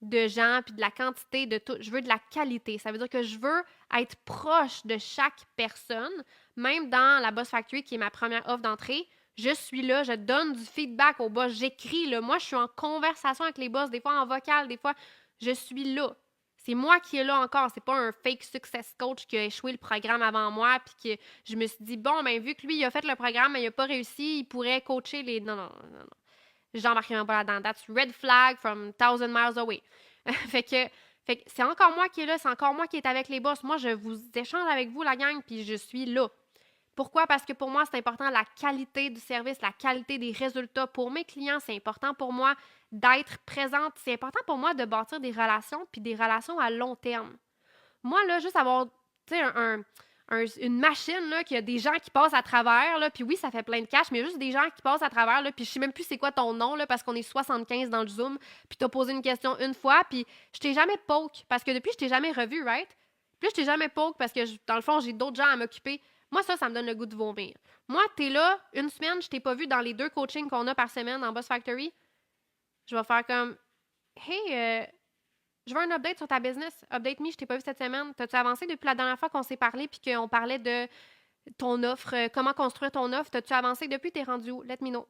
de gens puis de la quantité de tout. Je veux de la qualité. Ça veut dire que je veux être proche de chaque personne, même dans la Boss Factory, qui est ma première offre d'entrée. Je suis là, je donne du feedback aux boss, j'écris. Là. Moi, je suis en conversation avec les boss, des fois en vocal, des fois, je suis là. C'est moi qui est là encore. C'est pas un fake success coach qui a échoué le programme avant moi, puis que je me suis dit, bon, ben vu que lui, il a fait le programme, mais il n'a pas réussi, il pourrait coacher les... Non, non, non, non. J'embarque même pas là-dedans. That's red flag from 1000 miles away. fait que c'est encore moi qui est là, c'est encore moi qui est avec les boss. Moi, je vous échange avec vous, la gang, puis je suis là. Pourquoi? Parce que pour moi, c'est important la qualité du service, la qualité des résultats. Pour mes clients, c'est important pour moi d'être présente. C'est important pour moi de bâtir des relations, puis des relations à long terme. Moi, là, juste avoir, tu sais, une machine, là, qu'il y a des gens qui passent à travers, là, puis oui, ça fait plein de cash, mais il y a juste des gens qui passent à travers, là, puis je sais même plus c'est quoi ton nom, là, parce qu'on est 75 dans le Zoom, puis t'as posé une question une fois, puis je t'ai jamais poke, parce que depuis, je t'ai jamais revu, right? Puis là, je t'ai jamais poke parce que, dans le fond, j'ai d'autres gens à m'occuper. Moi, ça me donne le goût de vomir. Moi, t'es là, une semaine, je t'ai pas vu dans les 2 coachings qu'on a par semaine en Boss Factory. Je vais faire comme, hey, je veux un update sur ta business. Update me, je t'ai pas vu cette semaine. T'as-tu avancé depuis la dernière fois qu'on s'est parlé puis qu'on parlait de ton offre, comment construire ton offre? T'as-tu avancé depuis? T'es rendu où? Let me know.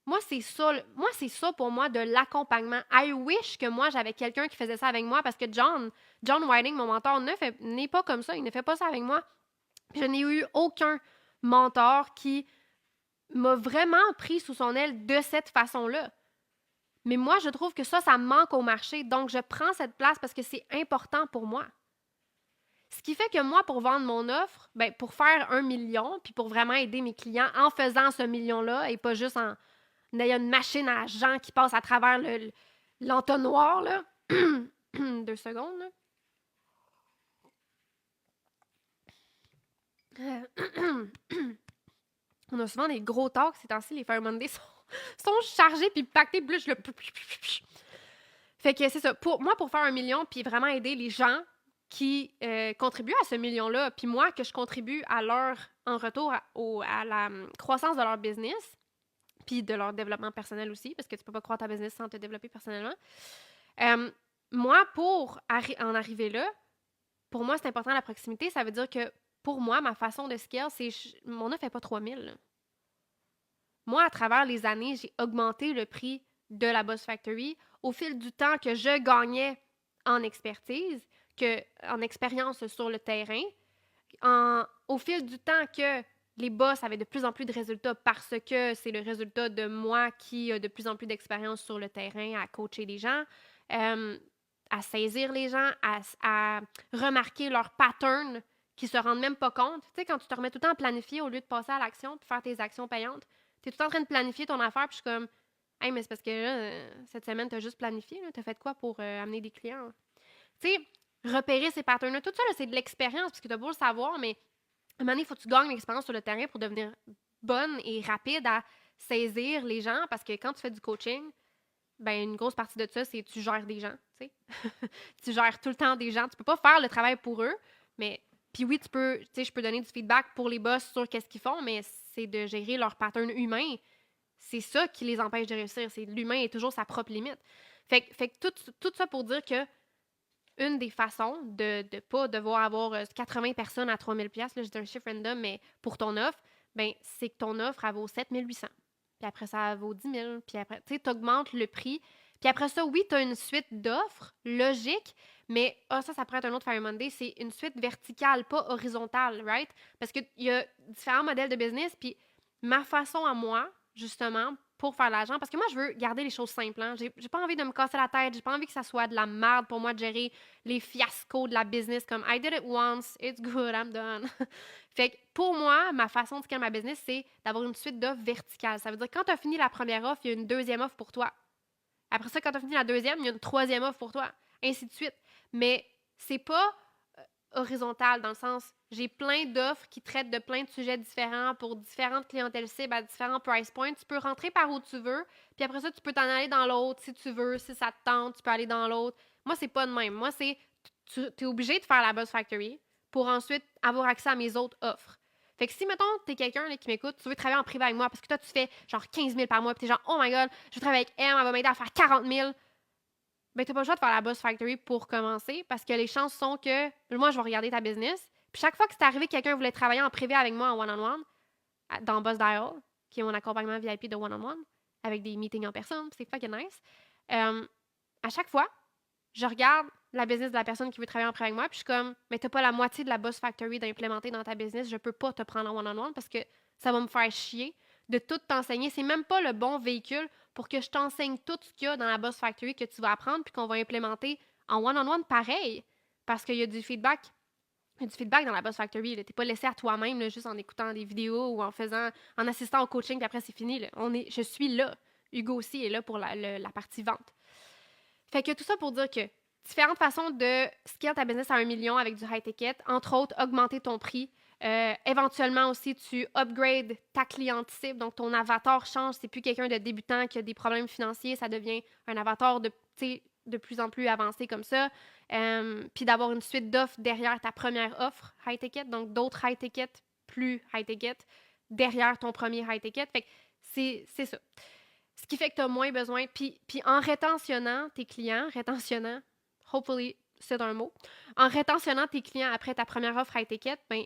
Moi, c'est ça. Moi, c'est ça pour moi de l'accompagnement. I wish que moi, j'avais quelqu'un qui faisait ça avec moi parce que John Whiting, mon mentor, n'est pas comme ça. Il ne fait pas ça avec moi. Je n'ai eu aucun mentor qui m'a vraiment pris sous son aile de cette façon-là. Mais moi, je trouve que ça manque au marché. Donc, je prends cette place parce que c'est important pour moi. Ce qui fait que moi, pour vendre mon offre, ben, pour faire 1 million, puis pour vraiment aider mes clients en faisant ce million-là et pas juste en ayant une machine à gens qui passe à travers l'entonnoir, là. 2 secondes, là. On a souvent des gros talks ces temps-ci. Les Fire Monday sont chargés puis pactés. Plus je le... Fait que c'est ça. Pour faire 1 million puis vraiment aider les gens qui contribuent à ce million-là, puis moi, que je contribue en retour à la croissance de leur business, puis de leur développement personnel aussi, parce que tu peux pas croire ta business sans te développer personnellement. Moi, pour en arriver là, pour moi, c'est important la proximité. Ça veut dire que pour moi, ma façon de scale, c'est mon offre n'est pas 3000. Moi, à travers les années, j'ai augmenté le prix de la Boss Factory au fil du temps que je gagnais en expertise, en expérience sur le terrain, au fil du temps que les boss avaient de plus en plus de résultats parce que c'est le résultat de moi qui a de plus en plus d'expérience sur le terrain à coacher les gens, à saisir les gens, à remarquer leurs patterns qui se rendent même pas compte. Tu sais, quand tu te remets tout le temps à planifier au lieu de passer à l'action puis faire tes actions payantes, tu es tout le temps en train de planifier ton affaire puis je suis comme « Hey, mais c'est parce que là, cette semaine, tu as juste planifié. Tu as fait quoi pour amener des clients? » Tu sais, repérer ces patterns-là. Tout ça, là, c'est de l'expérience parce que tu as beau le savoir, mais à un moment donné, il faut que tu gagnes l'expérience sur le terrain pour devenir bonne et rapide à saisir les gens parce que quand tu fais du coaching, ben une grosse partie de ça, c'est tu gères des gens, tu sais. Tu gères tout le temps des gens. Tu peux pas faire le travail pour eux, mais puis oui, tu sais, je peux donner du feedback pour les boss sur qu'est-ce qu'ils font, mais c'est de gérer leur pattern humain. C'est ça qui les empêche de réussir. C'est l'humain est toujours sa propre limite. Fait que tout ça pour dire que une des façons de ne pas devoir avoir 80 personnes à 3 000 $, là, je dis un chiffre random, mais pour ton offre, ben, c'est que ton offre, elle vaut 7 800. Puis après ça, elle vaut 10 000. Puis après, tu sais, tu augmentes le prix. Puis après ça, oui, tu as une suite d'offres, logique, mais ça pourrait être un autre Fire Monday, c'est une suite verticale, pas horizontale, right? Parce qu'il y a différents modèles de business, puis ma façon à moi, justement, pour faire de l'argent, parce que moi, je veux garder les choses simples. Hein? J'ai pas envie de me casser la tête, j'ai pas envie que ça soit de la merde pour moi de gérer les fiascos de la business comme I did it once, it's good, I'm done. Fait que pour moi, ma façon de scaler ma business, c'est d'avoir une suite d'offres verticales. Ça veut dire que quand tu as fini la première offre, il y a une deuxième offre pour toi. Après ça, quand tu as fini la deuxième, il y a une troisième offre pour toi. Ainsi de suite. Mais c'est pas horizontale dans le sens, j'ai plein d'offres qui traitent de plein de sujets différents pour différentes clientèles cibles à différents price points. Tu peux rentrer par où tu veux, puis après ça, tu peux t'en aller dans l'autre si tu veux, si ça te tente, tu peux aller dans l'autre. Moi, c'est pas de même. Moi, c'est, tu es obligé de faire la Buzz Factory pour ensuite avoir accès à mes autres offres. Fait que si, mettons, t'es quelqu'un là, qui m'écoute, tu veux travailler en privé avec moi parce que toi, tu fais genre 15 000 par mois, puis t'es genre, oh my god, je veux travailler avec elle, elle va m'aider à faire 40 000. Ben, t'as pas le choix de faire la Buzz Factory pour commencer parce que les chances sont que moi, je vais regarder ta business. Puis chaque fois que c'est arrivé que quelqu'un voulait travailler en privé avec moi en one-on-one, dans Buzz Dial, qui est mon accompagnement VIP de one-on-one, avec des meetings en personne, c'est fucking nice. À chaque fois, je regarde la business de la personne qui veut travailler en privé avec moi, puis je suis comme, mais t'as pas la moitié de la Buzz Factory d'implémenter dans ta business, je peux pas te prendre en one-on-one parce que ça va me faire chier de tout t'enseigner. C'est même pas le bon véhicule pour que je t'enseigne tout ce qu'il y a dans la Buzz Factory que tu vas apprendre puis qu'on va implémenter en one-on-one pareil. Parce qu'il y a du feedback. Il y a du feedback dans la Buzz Factory. T'es pas laissé à toi-même là, juste en écoutant des vidéos ou en assistant au coaching, puis après c'est fini. Là. Je suis là. Hugo aussi est là pour la partie vente. Fait que tout ça pour dire que différentes façons de scale ta business à 1 million avec du high ticket, entre autres, augmenter ton prix. Éventuellement aussi, tu upgrades ta cliente cible, donc ton avatar change. C'est plus quelqu'un de débutant qui a des problèmes financiers, ça devient un avatar de plus en plus avancé comme ça. Puis d'avoir une suite d'offres derrière ta première offre high ticket, donc d'autres high ticket plus high ticket derrière ton premier high ticket. Fait que c'est ça. Ce qui fait que tu as moins besoin. Puis en rétentionnant tes clients, hopefully, c'est un mot, en rétentionnant tes clients après ta première offre à étiquette, ben,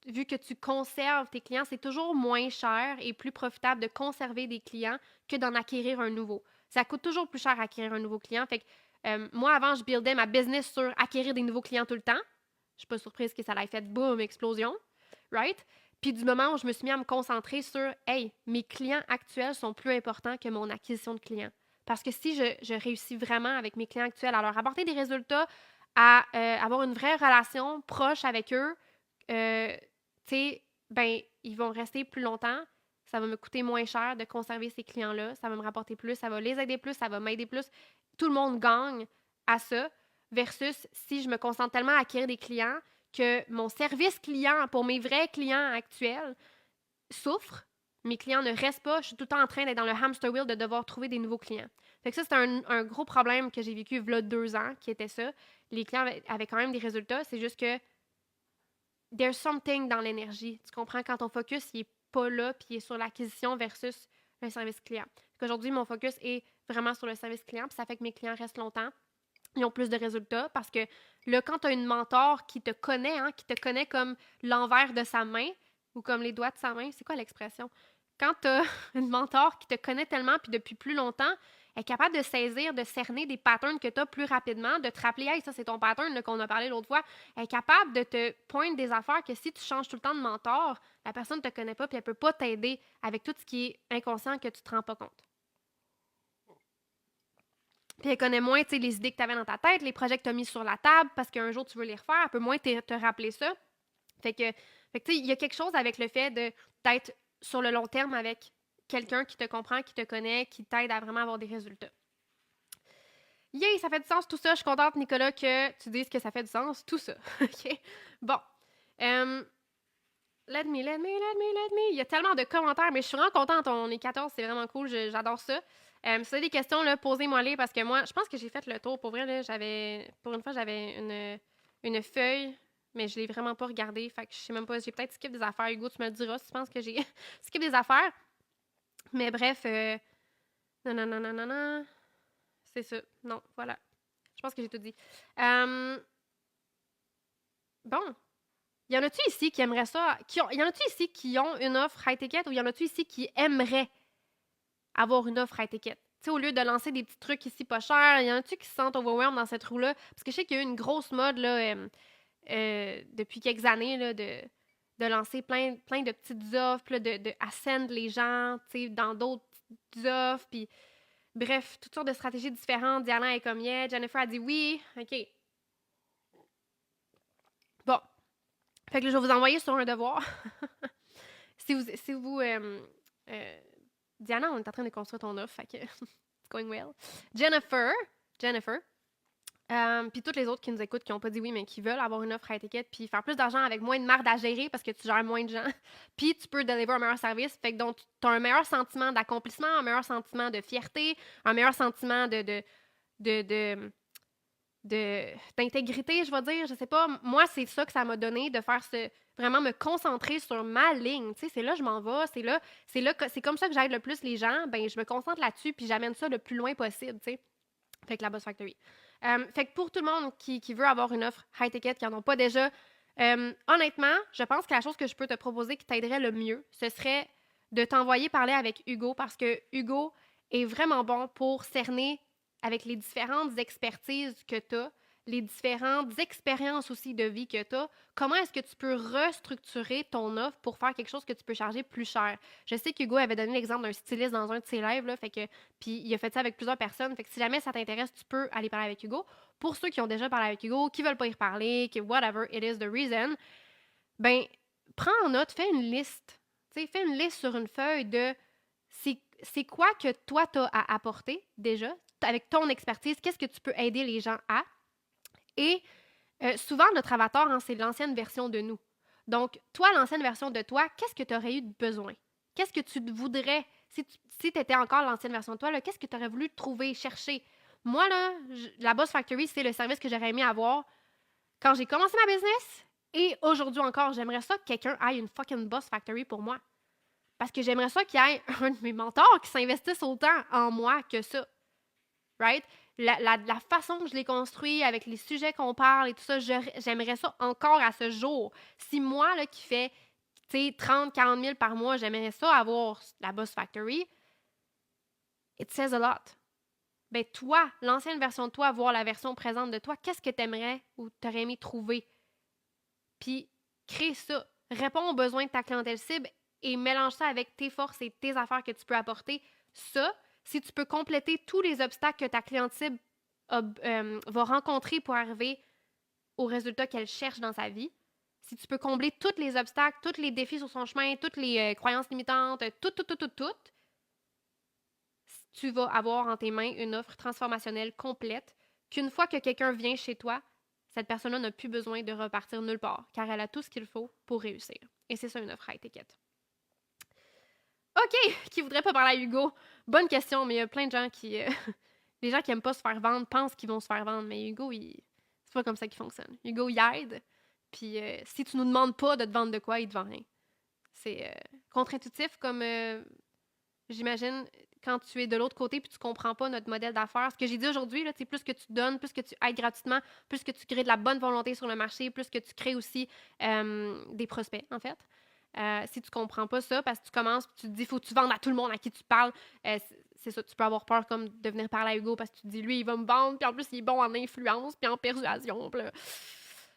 vu que tu conserves tes clients, c'est toujours moins cher et plus profitable de conserver des clients que d'en acquérir un nouveau. Ça coûte toujours plus cher acquérir un nouveau client. Fait que moi, avant, je buildais ma business sur acquérir des nouveaux clients tout le temps. Je suis pas surprise que ça l'ait fait boum, explosion. Right? Puis du moment où je me suis mis à me concentrer sur, hey, mes clients actuels sont plus importants que mon acquisition de clients. Parce que si je réussis vraiment avec mes clients actuels à leur apporter des résultats, à avoir une vraie relation proche avec eux, tu sais, ben, ils vont rester plus longtemps. Ça va me coûter moins cher de conserver ces clients-là. Ça va me rapporter plus, ça va les aider plus, ça va m'aider plus. Tout le monde gagne à ça. Versus si je me concentre tellement à acquérir des clients que mon service client pour mes vrais clients actuels souffre. Mes clients ne restent pas. Je suis tout le temps en train d'être dans le hamster wheel de devoir trouver des nouveaux clients. Fait que ça, c'est un gros problème que j'ai vécu il y a 2 ans, qui était ça. Les clients avaient quand même des résultats. C'est juste que there's something dans l'énergie. Tu comprends? Quand ton focus, il est pas là, puis il est sur l'acquisition versus le service client. Aujourd'hui, mon focus est vraiment sur le service client, puis ça fait que mes clients restent longtemps. Ils ont plus de résultats parce que là, quand tu as une mentor qui te connaît, hein, qui te connaît comme l'envers de sa main ou comme les doigts de sa main, c'est quoi l'expression? Quand tu as une mentor qui te connaît tellement puis depuis plus longtemps, elle est capable de saisir, de cerner des patterns que tu as plus rapidement, de te rappeler, hey, ça c'est ton pattern là, qu'on a parlé l'autre fois. Elle est capable de te pointer des affaires que si tu changes tout le temps de mentor, la personne ne te connaît pas puis elle ne peut pas t'aider avec tout ce qui est inconscient que tu ne te rends pas compte. Puis elle connaît moins les idées que tu avais dans ta tête, les projets que tu as mis sur la table parce qu'un jour tu veux les refaire, elle peut moins te rappeler ça. Fait que il y a quelque chose avec le fait d'être sur le long terme avec quelqu'un qui te comprend, qui te connaît, qui t'aide à vraiment avoir des résultats. Yay, ça fait du sens tout ça. Je suis contente, Nicolas, que tu dises que ça fait du sens, tout ça. OK? Bon. Let me. Il y a tellement de commentaires, mais je suis vraiment contente. On est 14, c'est vraiment cool. J'adore ça. Si vous avez des questions, là, posez-moi-les parce que moi, je pense que j'ai fait le tour. Pour vrai, là, pour une fois, j'avais une feuille, mais je l'ai vraiment pas regardée. Fait que je sais même pas, j'ai peut-être skip des affaires. Hugo, tu me le diras si tu penses que j'ai skip des affaires. Mais bref, non, non, non, non, non, non. C'est ça. Non, voilà. Je pense que j'ai tout dit. Bon. Y en a-tu ici qui aimeraient ça? Y en a-tu ici qui ont une offre high ticket ou y en a-tu ici qui aimeraient avoir une offre high ticket? Tu sais, au lieu de lancer des petits trucs ici pas chers, y en a-tu qui se sentent overwhelmed dans cette roue-là? Parce que je sais qu'il y a eu une grosse mode là, depuis quelques années là, de lancer plein de petites offres, là, de ascend les gens, tu sais, dans d'autres petites offres, puis bref, toutes sortes de stratégies différentes. Diana est comme yeah, Jennifer a dit oui, ok. Bon, fait que là, je vais vous envoyer sur un devoir. si vous euh, Diana, on est en train de construire ton offre, fait que it's going well. Jennifer, puis toutes les autres qui nous écoutent, qui n'ont pas dit oui, mais qui veulent avoir une offre high ticket, puis faire plus d'argent avec moins de marde à gérer parce que tu gères moins de gens, puis tu peux deliver un meilleur service. Fait que donc, tu as un meilleur sentiment d'accomplissement, un meilleur sentiment de fierté, un meilleur sentiment de d'intégrité, je vais dire. Je sais pas. Moi, c'est ça que ça m'a donné de faire vraiment me concentrer sur ma ligne. Tu sais, c'est là que je m'en vais. C'est comme ça que j'aide le plus les gens. Ben, je me concentre là-dessus puis j'amène ça le plus loin possible, tu sais. Fait que la Boss Factory. Fait que pour tout le monde qui veut avoir une offre high ticket, qui n'en ont pas déjà, honnêtement, je pense que la chose que je peux te proposer qui t'aiderait le mieux, ce serait de t'envoyer parler avec Hugo parce que Hugo est vraiment bon pour cerner avec les différentes expertises que tu as, les différentes expériences aussi de vie que tu as, comment est-ce que tu peux restructurer ton offre pour faire quelque chose que tu peux charger plus cher. Je sais qu'Hugo avait donné l'exemple d'un styliste dans un de ses lives, là, fait que, puis il a fait ça avec plusieurs personnes, fait que si jamais ça t'intéresse, tu peux aller parler avec Hugo. Pour ceux qui ont déjà parlé avec Hugo, qui veulent pas y reparler, que whatever it is the reason, ben, prends en note, fais une liste. Tu sais, fais une liste sur une feuille de c'est quoi que toi, tu as à apporter déjà, avec ton expertise, qu'est-ce que tu peux aider les gens à. Et souvent, notre avatar, hein, c'est l'ancienne version de nous. Donc, toi, l'ancienne version de toi, qu'est-ce que tu aurais eu de besoin? Qu'est-ce que tu voudrais, si tu étais encore l'ancienne version de toi, là, qu'est-ce que tu aurais voulu trouver, chercher? Moi, là, la Boss Factory, c'est le service que j'aurais aimé avoir quand j'ai commencé ma business. Et aujourd'hui encore, j'aimerais ça que quelqu'un aille une fucking Boss Factory pour moi. Parce que j'aimerais ça qu'il y ait un de mes mentors qui s'investisse autant en moi que ça. Right? La façon que je l'ai construit, avec les sujets qu'on parle et tout ça, j'aimerais ça encore à ce jour. Si moi, là, qui fais 30, 40 000 par mois, j'aimerais ça avoir la Boss Factory, it says a lot. Ben toi, l'ancienne version de toi, voir la version présente de toi, qu'est-ce que tu aimerais ou tu aurais aimé trouver? Puis crée ça. Réponds aux besoins de ta clientèle cible et mélange ça avec tes forces et tes affaires que tu peux apporter. Ça, si tu peux compléter tous les obstacles que ta cliente cible va rencontrer pour arriver au résultat qu'elle cherche dans sa vie, si tu peux combler tous les obstacles, tous les défis sur son chemin, toutes les croyances limitantes, tout, tu vas avoir en tes mains une offre transformationnelle complète qu'une fois que quelqu'un vient chez toi, cette personne-là n'a plus besoin de repartir nulle part, car elle a tout ce qu'il faut pour réussir. Et c'est ça une offre high ticket. OK, qui voudrait pas parler à Hugo? Bonne question, mais il y a plein de gens qui... les gens qui aiment pas se faire vendre pensent qu'ils vont se faire vendre, mais Hugo, c'est pas comme ça qu'il fonctionne. Hugo, il aide, puis si tu nous demandes pas de te vendre de quoi, il te vend rien. C'est contre-intuitif comme... j'imagine, quand tu es de l'autre côté puis tu comprends pas notre modèle d'affaires. Ce que j'ai dit aujourd'hui, là, plus que tu donnes, plus que tu aides gratuitement, plus que tu crées de la bonne volonté sur le marché, plus que tu crées aussi des prospects, en fait. Si tu comprends pas ça, parce que tu commences, tu te dis, faut que tu vendes à tout le monde à qui tu parles, c'est ça, tu peux avoir peur comme de venir parler à Hugo parce que tu te dis, lui, il va me vendre, puis en plus, il est bon en influence, puis en persuasion, puis là,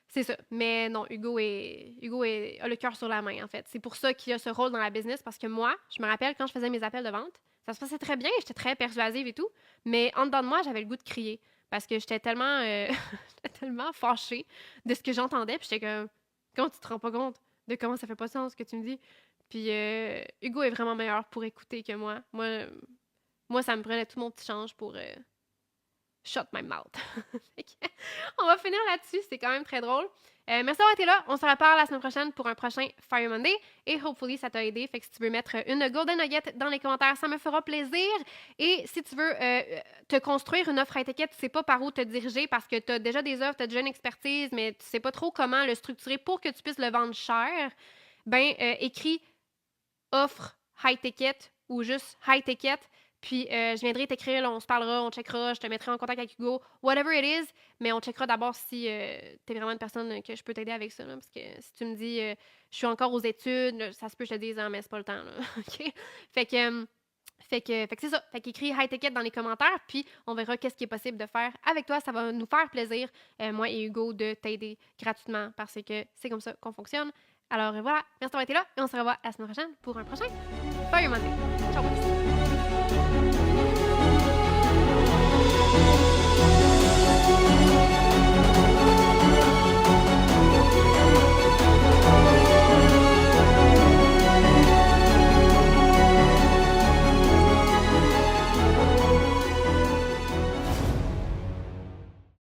c'est ça. Mais non, Hugo a le cœur sur la main, en fait. C'est pour ça qu'il a ce rôle dans la business, parce que moi, je me rappelle quand je faisais mes appels de vente, ça se passait très bien, j'étais très persuasive et tout, mais en dedans de moi, j'avais le goût de crier, parce que j'étais tellement, j'étais tellement fâchée de ce que j'entendais, puis j'étais comme, comment tu te rends pas compte de comment ça fait pas sens ce que tu me dis? Puis Hugo est vraiment meilleur pour écouter que moi. Moi, ça me prenait tout mon petit change pour Shut my mouth. On va finir là-dessus, c'est quand même très drôle. Merci d'avoir été là. On se reparle la semaine prochaine pour un prochain Fire Monday. Et hopefully, ça t'a aidé. Fait que si tu veux mettre une Golden Nugget dans les commentaires, ça me fera plaisir. Et si tu veux te construire une offre high ticket, tu sais pas par où te diriger parce que tu as déjà des offres, tu as déjà une expertise, mais tu sais pas trop comment le structurer pour que tu puisses le vendre cher, ben écris offre high ticket ou juste high ticket. Puis je viendrai t'écrire, là, on se parlera, on checkera, je te mettrai en contact avec Hugo, whatever it is, mais on checkera d'abord si t'es vraiment une personne que je peux t'aider avec ça, là, parce que si tu me dis je suis encore aux études, là, ça se peut que je te dise ah, mais c'est pas le temps, là, OK? Fait que, fait que c'est ça. Fait qu'écris high ticket dans les commentaires, puis on verra qu'est-ce qui est possible de faire avec toi. Ça va nous faire plaisir, moi et Hugo, de t'aider gratuitement parce que c'est comme ça qu'on fonctionne. Alors voilà, merci d'avoir été là et on se revoit la semaine prochaine pour un prochain Fire Monday. Ciao!